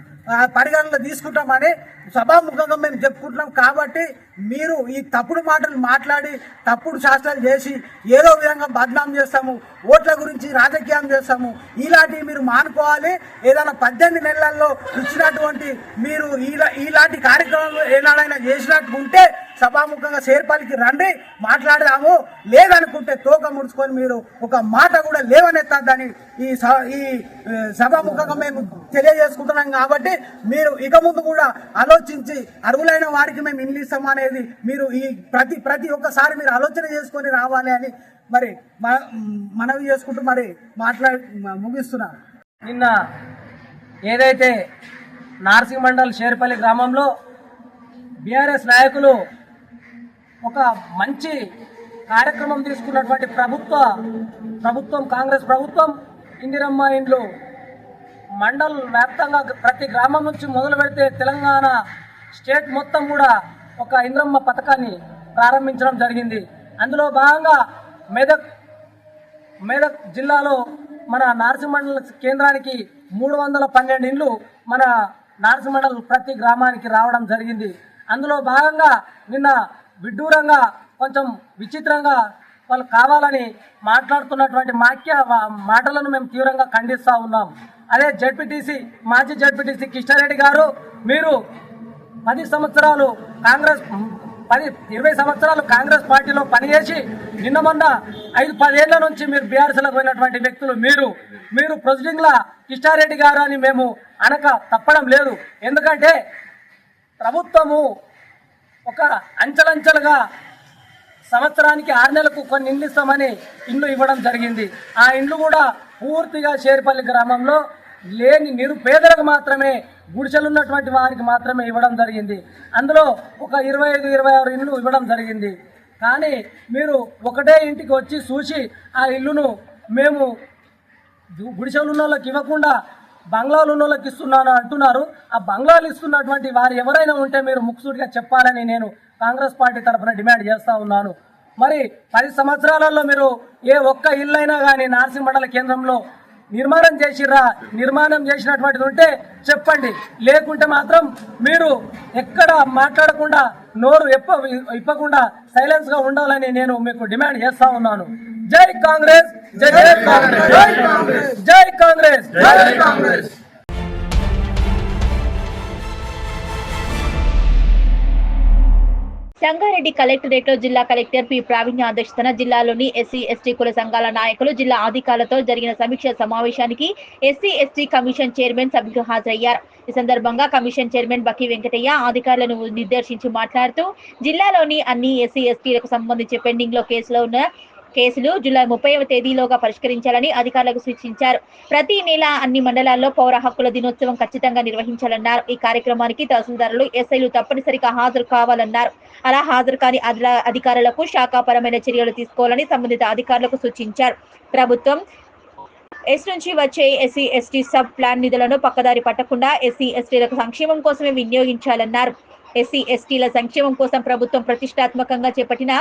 పరిగణలో తీసుకుంటామని సభాముఖంగా మేము చెప్పుకుంటున్నాం. కాబట్టి మీరు ఈ తప్పుడు మాటలు మాట్లాడి తప్పుడు శాస్త్రాలు చేసి ఏదో విధంగా బద్నాం చేస్తాము, ఓట్ల గురించి రాజకీయం చేస్తాము, ఇలాంటివి మీరు మానుకోవాలి. ఏదైనా 18 నెలల్లో ఇచ్చినటువంటి మీరు ఇలాంటి కార్యక్రమాలు ఏనాడైనా చేసినట్టు ఉంటే సభాముఖంగా చేర్పల్లికి రండి, మాట్లాడదాము. లేదనుకుంటే తోక ముడుచుకొని మీరు ఒక మాట కూడా లేవనెత్తద్దని ఈ సభాముఖంగా మేము తెలియజేసుకుంటున్నాం. కాబట్టి మీరు ఇక ముందు కూడా ఆలోచించి అర్హులైన వారికి మేము ఇల్లు ఇస్తాము అనేది మీరు ఈ ప్రతి ఒక్కసారి మీరు ఆలోచన చేసుకొని రావాలి అని మరి మనవి చేసుకుంటూ మరి ముగిస్తున్నాను.
నిన్న ఏదైతే నార్సింగ్ మండల్ షేర్పల్లి గ్రామంలో బీఆర్ఎస్ నాయకులు ఒక మంచి కార్యక్రమం తీసుకున్నటువంటి ప్రభుత్వం కాంగ్రెస్ ప్రభుత్వం ఇందిరమ్మ ఇండ్లు మండల్ వ్యాప్తంగా ప్రతి గ్రామం నుంచి మొదలు పెడితే తెలంగాణ స్టేట్ మొత్తం కూడా ఒక ఇందిరమ్మ పథకాన్ని ప్రారంభించడం జరిగింది. అందులో భాగంగా మెదక్ జిల్లాలో మన నార్సింగ్ మండల కేంద్రానికి 312 ఇండ్లు మన నార్సింగ్ మండల్ ప్రతి గ్రామానికి రావడం జరిగింది. అందులో భాగంగా నిన్న విడ్డూరంగా కొంచెం విచిత్రంగా వాళ్ళు కావాలని మాట్లాడుతున్నటువంటి మాటలను మేము తీవ్రంగా ఖండిస్తూ ఉన్నాం. అదే మాజీ జడ్పీటీసీ కృష్ణారెడ్డి గారు, మీరు 20 సంవత్సరాలు కాంగ్రెస్ పార్టీలో పనిచేసి నిన్న మొన్న 5-10 ఏళ్ల నుంచి మీరు బీఆర్ఎస్లకు పోయినటువంటి వ్యక్తులు మీరు ప్రొసీడింగ్ల కృష్ణారెడ్డి గారు అని మేము అనక తప్పడం లేదు. ఎందుకంటే ప్రభుత్వము ఒక అంచెలంచెలుగా సంవత్సరానికి 6 నెలలకు కొన్ని ఇండ్లు ఇస్తామని ఇండ్లు ఇవ్వడం జరిగింది. ఆ ఇండ్లు కూడా పూర్తిగా షేర్పల్లి గ్రామంలో లేని నిరుపేదలకు మాత్రమే, గుడిసెలున్నటువంటి వారికి మాత్రమే ఇవ్వడం జరిగింది. అందులో ఒక 25-26 ఇండ్లు ఇవ్వడం జరిగింది. కానీ మీరు ఒకటే ఇంటికి వచ్చి చూసి ఆ ఇల్లును మేము గుడిసెలు ఉన్న వాళ్ళకి ఇవ్వకుండా బంగ్లాలు ఉన్న వాళ్ళకి ఇస్తున్నాను అంటున్నారు. ఆ బంగ్లాలు ఇస్తున్నటువంటి వారు ఎవరైనా ఉంటే మీరు ముక్సూటిగా చెప్పాలని నేను కాంగ్రెస్ పార్టీ తరఫున డిమాండ్ చేస్తూ ఉన్నాను. మరి 10 సంవత్సరాలలో మీరు ఏ ఒక్క ఇల్లైనా కానీ నార్సింగ్ మండల కేంద్రంలో నిర్మాణం చేసినటువంటిది ఉంటే చెప్పండి. లేకుంటే మాత్రం మీరు ఎక్కడ మాట్లాడకుండా నోరు ఇప్పకుండా సైలెన్స్గా ఉండాలని నేను మీకు డిమాండ్ చేస్తూ ఉన్నాను. జై కాంగ్రెస్, జై కాంగ్రెస్, జై కాంగ్రెస్, జై కాంగ్రెస్.
సంగారెడ్డి కలెక్టరేట్ లో జిల్లా కలెక్టర్ పి ప్రావీణ్య అధ్యక్షతన జిల్లాలోని ఎస్సీ ఎస్టీ కుల సంఘాల నాయకులు జిల్లా అధికారులతో జరిగిన సమీక్ష సమావేశానికి ఎస్సీ ఎస్టీ కమిషన్ చైర్మన్ సభ్యులు హాజరయ్యారు. ఈ సందర్భంగా కమిషన్ చైర్మన్ బక్కి వెంకటయ్య అధికారులను నిర్దేశించి మాట్లాడుతూ జిల్లాలోని అన్ని ఎస్సీ ఎస్టీలకు సంబంధించి పెండింగ్ లో కేసులు జూలై 30వ తేదీలోగా పరిష్కరించాలని అధికారులకు సూచించారు. ప్రతి నెల అన్ని మండలాల్లో పౌర హక్కుల దినోత్సవం ఖచ్చితంగా నిర్వహించాలన్నారు. ఈ కార్యక్రమానికి తహసీల్దారులు ఎస్ఐలు తప్పనిసరిగా హాజరు కావాలన్నారు. అలా హాజరు కాని అధికారులకు శాఖాపరమైన చర్యలు తీసుకోవాలని సంబంధిత అధికారులకు సూచించారు. ప్రభుత్వం నుంచి వచ్చే ఎస్సీ ఎస్టీ సబ్ ప్లాన్ నిధులను పక్కదారి పట్టకుండా ఎస్సీ ఎస్టీలకు సంక్షేమం కోసమే వినియోగించాలన్నారు. ఎస్సీ ఎస్టీల సంక్షేమం కోసం ప్రభుత్వం ప్రతిష్టాత్మకంగా చేపట్టిన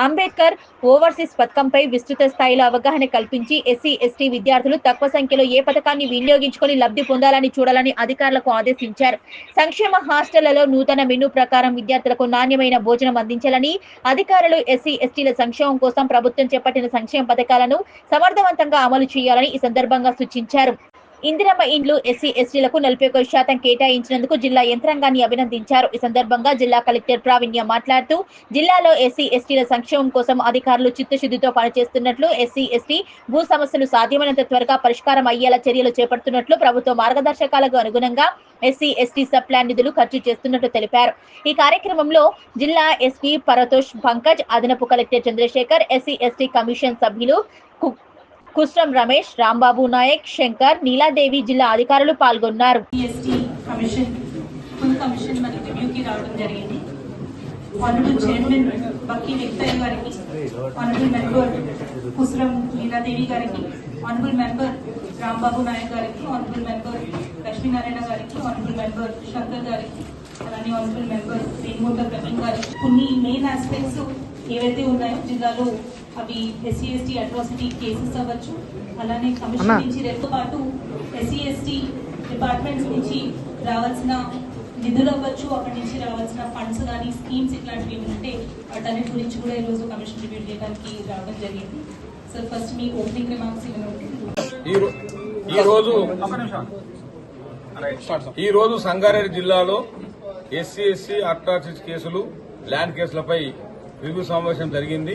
అంబేద్కర్ ఓవర్సీస్ పథకంపై విస్తృత స్థాయిలో అవగాహన కల్పించి ఎస్సీ ఎస్టీ విద్యార్థులు తక్కువ సంఖ్యలో ఏ పథకాన్ని వినియోగించుకొని లబ్ధి పొందాలని చూడాలని అధికారులకు ఆదేశించారు. సంక్షేమ హాస్టళ్లలో నూతన మెనూ ప్రకారం విద్యార్థులకు నాణ్యమైన భోజనం అందించాలని అధికారులు ఎస్సీ ఎస్టీల సంక్షేమం కోసం ప్రభుత్వం చేపట్టిన సంక్షేమ పథకాలను సమర్థవంతంగా అమలు చేయాలని ఈ సందర్భంగా సూచించారు. ఇందిరమ్మ ఇండ్లు ఎస్సీ ఎస్టీలకు 41% కేటాయించినందుకు జిల్లా యంత్రాంగాన్ని అభినందించారు. ఈ సందర్భంగా జిల్లా కలెక్టర్ ప్రావీణ్య మాట్లాడుతూ జిల్లాలో ఎస్సీ ఎస్టీల సంక్షేమం కోసం అధికారులు చిత్తశుద్ధితో పనిచేస్తున్నట్లు, ఎస్సీ ఎస్టీ భూ సమస్యలు సాధ్యమైనంత త్వరగా పరిష్కారం అయ్యేలా చర్యలు చేపడుతున్నట్లు, ప్రభుత్వ మార్గదర్శకాలకు అనుగుణంగా ఎస్సీ ఎస్టీ సబ్ ప్లాన్ నిధులు ఖర్చు చేస్తున్నట్లు తెలిపారు. ఈ కార్యక్రమంలో జిల్లా ఎస్పీ పరతోష్ పంకజ్, అదనపు collector Chandrashekar, SC ST commission సభ్యులు కుస్రం రమేష్, రాంబాబు నాయక్, శంకర్, నీలాదేవి జిల్లా అధికారులు పాల్గొన్నారు.
ఆనరబుల్ చైర్మన్ బక్కి వెంకటయ్య గారికి, ఆనరబుల్ మెంబర్ కుస్రం నీలాదేవి గారికి, ఆనరబుల్ మెంబర్ రాంబాబు నాయక్ గారికి, ఆనరబుల్ మెంబర్ లక్ష్మీనారాయణ గారికి, ఆనరబుల్ మెంబర్ శంకర్ గారికి, అలానే ఆనరబుల్ మెంబర్ రేణుమూర్త ప్రవీణ్ గారికి కొన్ని మెయిన్ ఆస్పెక్ట్స్ ఏవైతే ఉన్నాయో జిల్లాలో అవి ఎస్సీ ఎస్టీ అట్రాసిటీ కేసెస్ అవ్వచ్చు, అలానే కమిషన్ నుంచి రేపు పాటు ఎస్సీ ఎస్టీ డిపార్ట్మెంట్స్ నుంచి రావాల్సిన నిధులు అవ్వచ్చు, అక్కడి నుంచి రావాల్సిన ఫండ్స్ కానీ స్కీమ్స్ ఇట్లాంటివి ఉంటే వాటన్నిటి గురించి కూడా ఈరోజు కమిషన్ రివ్యూ చేయడానికి రావడం జరిగింది. సార్ ఫస్ట్ మీ ఓపెనింగ్ రిమార్క్స్
ఈరోజు సంగారెడ్డి జిల్లాలో ఎస్సీ అట్రాసిటీ కేసులు, ల్యాండ్ కేసులపై రివ్యూ సమావేశం జరిగింది.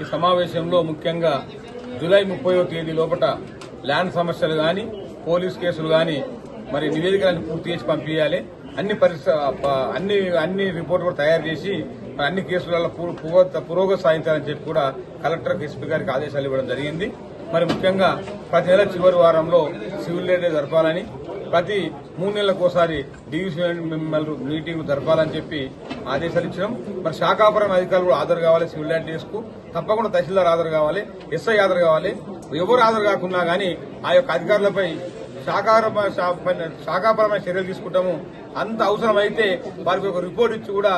ఈ సమావేశంలో ముఖ్యంగా జూలై 30వ తేదీ లోపల ల్యాండ్ సమస్యలు గాని, పోలీస్ కేసులు గాని మరి నివేదికలను పూర్తి చేసి పంపించాలి. అన్ని రిపోర్ట్ కూడా తయారు చేసి అన్ని కేసులలో పురోగతి సాధించాలని చెప్పి కూడా కలెక్టర్ ఎస్పీ గారికి ఆదేశాలు ఇవ్వడం జరిగింది. మరి ముఖ్యంగా ప్రతి నెల చివరి వారంలో సివిల్ డే జరపాలని, ప్రతి 3 నెలలకోసారి డివిజన్ మీటింగ్ జరపాలని చెప్పి ఆదేశాలు ఇచ్చినాం. మరి శాఖాపరమైన అధికారులు కూడా హాజరు కావాలి. సివిల్ ల్యాండ్ కేసుకు తప్పకుండా తహసీల్దార్ హాజరు కావాలి, ఎస్ఐ హాజరు కావాలి. ఎవరు హాజరు కాకున్నా గానీ ఆ యొక్క అధికారులపై శాఖాపరమైన చర్యలు తీసుకుంటాము. అంత అవసరమైతే వారికి ఒక రిపోర్ట్ ఇచ్చి కూడా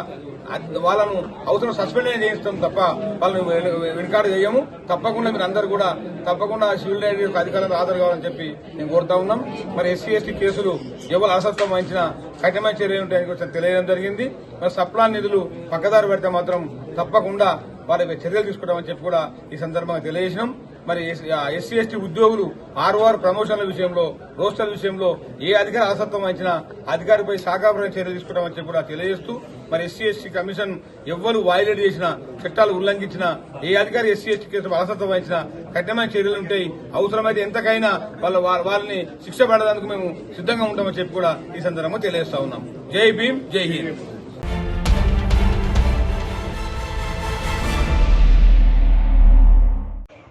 వాళ్ళను అవసరం సస్పెండ్ చేయిస్తాం తప్ప వాళ్ళని వెనుకాడు చేయము. తప్పకుండా మీరు అందరూ కూడా తప్పకుండా సివిల్ రైట్ అధికారులకు హాజరు కావాలని చెప్పి మేము కోరుతా ఉన్నాం. మరి ఎస్సీ కేసులు ఎవరు అలసత్వం వహించిన కఠినమైన చర్యలు ఉంటాయని తెలియడం జరిగింది. మరి సప్లాన్ నిధులు పక్కదారి పెడితే మాత్రం తప్పకుండా వారి చర్యలు తీసుకుంటామని చెప్పి కూడా ఈ సందర్భంగా తెలియజేసినాం. మరి ఎస్సీ ఉద్యోగులు ఆర్ఓఆర్ ప్రమోషన్ల విషయంలో, రోస్టర్ విషయంలో ఏ అధికారి అలసత్వం వహించినా అధికారిపై శాఖాపరమైన చర్యలు తీసుకుంటామని చెప్పి కూడా తెలియజేస్తూ మరి ఎస్సీ కమిషన్ ఎవ్వరు వైలేట్ చేసినా, చట్టాలు ఉల్లంఘించినా, ఏ అధికారి ఎస్సీ కేసు అలసత్వం వహించినా కఠినమైన చర్యలు ఉంటాయి. అవసరమైతే ఎంతకైనా వాళ్ళని శిక్ష పడడానికి మేము సిద్ధంగా ఉంటామని చెప్పి కూడా ఈ సందర్భంగా తెలియజేస్తా ఉన్నాం. జై భీమ్, జై హింద్.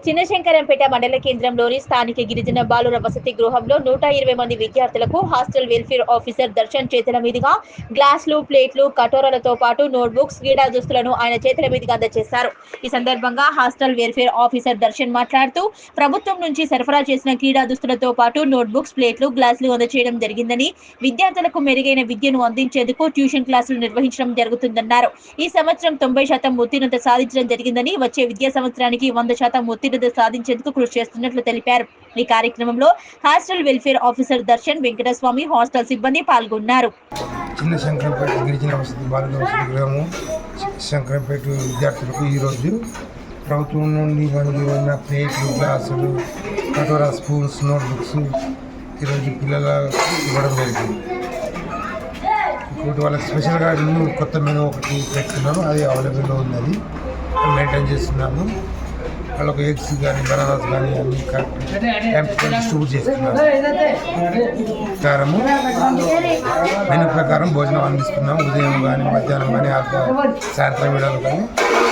చిన్నశంకరంపేట మండల కేంద్రంలోని స్థానిక గిరిజన బాలుర వసతి గృహంలో 120 మంది విద్యార్థులకు హాస్టల్ వెల్ఫేర్ ఆఫీసర్ దర్శన్ చేతుల మీదుగా గ్లాసులు, ప్లేట్లు, కటోరాలతో పాటు నోట్బుక్స్, క్రీడా దుస్తులను ఆయన చేతుల మీదుగా అందజేశారు. ఈ సందర్భంగా హాస్టల్ వెల్ఫేర్ ఆఫీసర్ దర్శన్ మాట్లాడుతూ ప్రభుత్వం నుంచి సరఫరా చేసిన క్రీడా దుస్తులతో పాటు నోట్బుక్స్, ప్లేట్లు, గ్లాసులు అందజేయడం జరిగిందని, విద్యార్థులకు మెరుగైన విద్యను అందించేందుకు ట్యూషన్ క్లాసులు నిర్వహించడం జరుగుతుందన్నారు. ఈ సంవత్సరం 90% ఉత్తీర్ణత సాధించడం జరిగిందని, వచ్చే విద్యా సంవత్సరానికి 100% ఉత్తీర్ణత సాధించేందుకు కృషి చేస్తున్నట్లు తెలిపారు. ఈ కార్యక్రమంలో hostel welfare officer Darshan, Venkataswamy, hostel సిబ్బంది పాల్గొన్నారు.
చిన్న శంకరంపేట గిరిజన వసతి బాలుర వసతి గృహము శంకరంపేట విద్యార్థులకు ఈరోజు ప్రభుత్వం నుండి ఉన్న ప్లేట్లు, గ్లాసులు, కటోరా, స్పూన్స్, నోట్బుక్స్ ఈరోజు పిల్లలకు ఇవ్వడం జరిగింది. ఇంకోటి వాళ్ళకి స్పెషల్గా కొత్త మెనూ ఒకటి పెట్టుకున్నాము, అది అవైలబుల్లో ఉన్నది, మెయింటైన్ చేస్తున్నాము. వాళ్ళకు ఎగ్స్ కానీ, బనానాస్ కానీ అన్ని డిస్ట్రిబ్యూట్ చేస్తున్నాము. మెనూ ప్రకారం భోజనం అందిస్తున్నాము. ఉదయం కానీ, మధ్యాహ్నం కానీ, సాయంత్రం వేళలు కానీ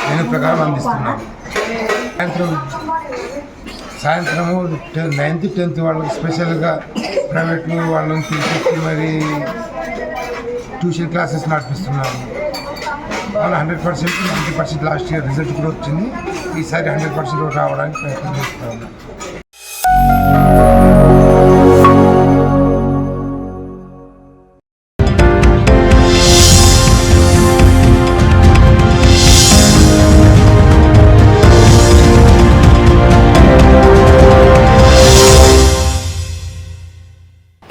మెనూ ప్రకారం అందిస్తున్నాము. సాయంత్రము 9th, 10th వాళ్ళకి స్పెషల్గా ప్రైవేట్ వాళ్ళని తీసుకొచ్చి మరి ట్యూషన్ క్లాసెస్ నడిపిస్తున్నాము. వాళ్ళు 100%, 90% లాస్ట్ ఇయర్ రిజల్ట్ కూడా వచ్చింది. ఈసారి 100% రావడానికి ప్రయత్నం చేస్తున్నాము.